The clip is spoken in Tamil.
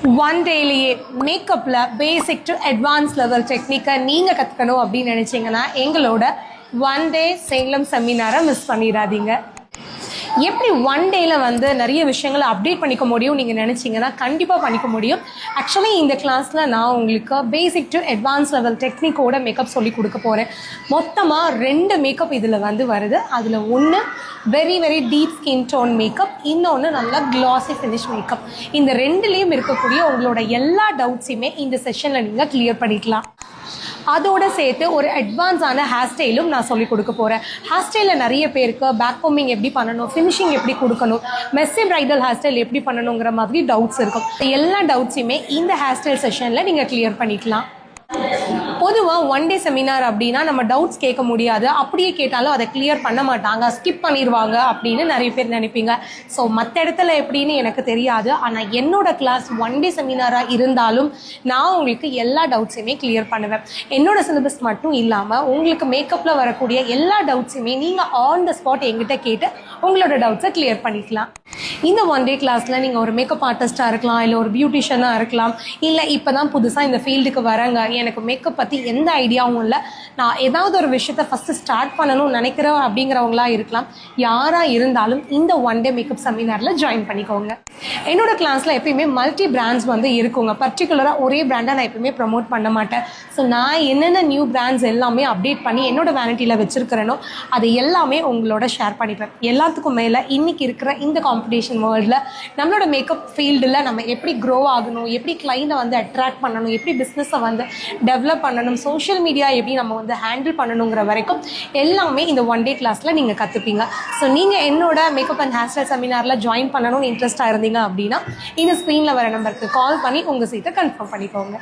ஒன் டேலேயே மேக்கப்பில் பேசிக் டு அட்வான்ஸ் லெவல் டெக்னிக்கை நீங்கள் கற்றுக்கணும் அப்படின்னு நினச்சிங்கன்னா எங்களோட ஒன் டே சேலம் செமினாரை மிஸ் பண்ணிடாதீங்க. எப்படி ஒன் டேயில் நிறைய விஷயங்களை அப்டேட் பண்ணிக்க முடியும் நீங்கள் நினச்சிங்கன்னா கண்டிப்பாக பண்ணிக்க முடியும். ஆக்சுவலி இந்த கிளாஸில் நான் உங்களுக்கு பேசிக் டு அட்வான்ஸ் லெவல் டெக்னிக்கோட மேக்கப் சொல்லி கொடுக்க போகிறேன். மொத்தமாக 2 மேக்கப் இதில் வருது. அதில் ஒன்று very very deep skin tone makeup, இன்னொன்று நல்லா கிளாஸி ஃபினிஷ் மேக்கப். இந்த 2லேயும் இருக்கக்கூடிய உங்களோட எல்லா டவுட்ஸையுமே இந்த செஷனில் நீங்கள் கிளியர் பண்ணிக்கலாம். அதோடு சேர்த்து ஒரு அட்வான்ஸான ஹேர் ஸ்டைலும் நான் சொல்லிக் கொடுக்க போகிறேன். ஹேர் ஸ்டைலில் நிறைய பேருக்கு பேக் கோமிங் எப்படி பண்ணணும், ஃபினிஷிங் எப்படி கொடுக்கணும், மெஸ்ஸி பிரைடல் ஹேர் ஸ்டைல் எப்படி பண்ணணுங்கிற மாதிரி டவுட்ஸ் இருக்கும். எல்லா டவுட்ஸையுமே இந்த ஹேர் ஸ்டைல் செஷனில் நீங்கள் கிளியர் பண்ணிக்கலாம். பொதுவாக ஒன் டே செமினார் அப்படின்னா நம்ம டவுட்ஸ் கேட்க முடியாது, அப்படியே கேட்டாலும் அதை கிளியர் பண்ண மாட்டாங்க, ஸ்கிப் பண்ணிடுவாங்க அப்படின்னு நிறைய பேர் நினைப்பீங்க. ஸோ மற்ற இடத்துல எப்படின்னு எனக்கு தெரியாது. ஆனால் என்னோட கிளாஸ் ஒன் டே செமினாராக இருந்தாலும் நான் உங்களுக்கு எல்லா டவுட்ஸையுமே கிளியர் பண்ணுவேன். என்னோட சிலபஸ் மட்டும் இல்லாமல் உங்களுக்கு மேக்கப்பில் வரக்கூடிய எல்லா டவுட்ஸையுமே நீங்கள் ஆன் த ஸ்பாட் எங்கிட்ட கேட்டு உங்களோட டவுட்ஸை கிளியர் பண்ணிக்கலாம். இந்த ஒன் டே கிளாஸில் நீங்கள் ஒரு மேக்கப் ஆர்டிஸ்ட்டாக இருக்கலாம், இல்லை ஒரு பியூட்டிஷியனாக இருக்கலாம், இல்லை இப்போ தான் புதுசாக இந்த ஃபீல்டுக்கு வரங்க, எனக்கு மேக்கப் பற்றி எந்த ஐடியாவும் இல்லை, நான் ஏதாவது ஒரு விஷயத்தை ஃபஸ்ட்டு ஸ்டார்ட் பண்ணணும்னு நினைக்கிறேன் அப்படிங்கிறவங்களா இருக்கலாம். யாராக இருந்தாலும் இந்த ஒன் டே மேக்கப் செமினாரில் ஜாயின் பண்ணிக்கோங்க. என்னோடய கிளாஸில் எப்பயுமே மல்டி பிராண்ட்ஸ் இருக்குங்க. பர்டிகுலராக ஒரே பிராண்டை நான் எப்பயுமே ப்ரமோட் பண்ண மாட்டேன். ஸோ நான் என்னென்ன நியூ பிராண்ட்ஸ் எல்லாமே அப்டேட் பண்ணி என்னோடய வேனிட்டியில் வச்சுருக்கிறேனோ அது எல்லாமே உங்களோட ஷேர் பண்ணிப்பேன். எல்லாத்துக்கும் மேலே இன்றைக்கி இருக்கிற இந்த காம்படிஷன் வேர்ல்டில் நம்மளோட மேக்கப் ஃபீல்டில் நம்ம எப்படி க்ரோ ஆகணும், எப்படி கிளைண்ட்டை அட்ராக்ட் பண்ணணும், எப்படி பிஸ்னஸை டெவலப் பண்ணணும், சோஷியல் மீடியா எப்படி நம்ம ஹேண்டில் பண்ணணுங்கிற வரைக்கும் எல்லாமே இந்த ஒன் டே கிளாஸில் நீங்கள் கற்றுப்பீங்க. ஸோ நீங்கள் என்னோட மேக்கப் அண்ட் ஹேர் ஸ்டைல் செமினாரில் ஜாயின் பண்ணணும்னு இன்ட்ரெஸ்ட்டாக இருந்தீங்க அப்படின்னா இந்த ஸ்க்ரீனில் வர நம்பருக்கு கால் பண்ணி உங்கள் சீட்டை கன்ஃபார்ம் பண்ணிக்கோங்க.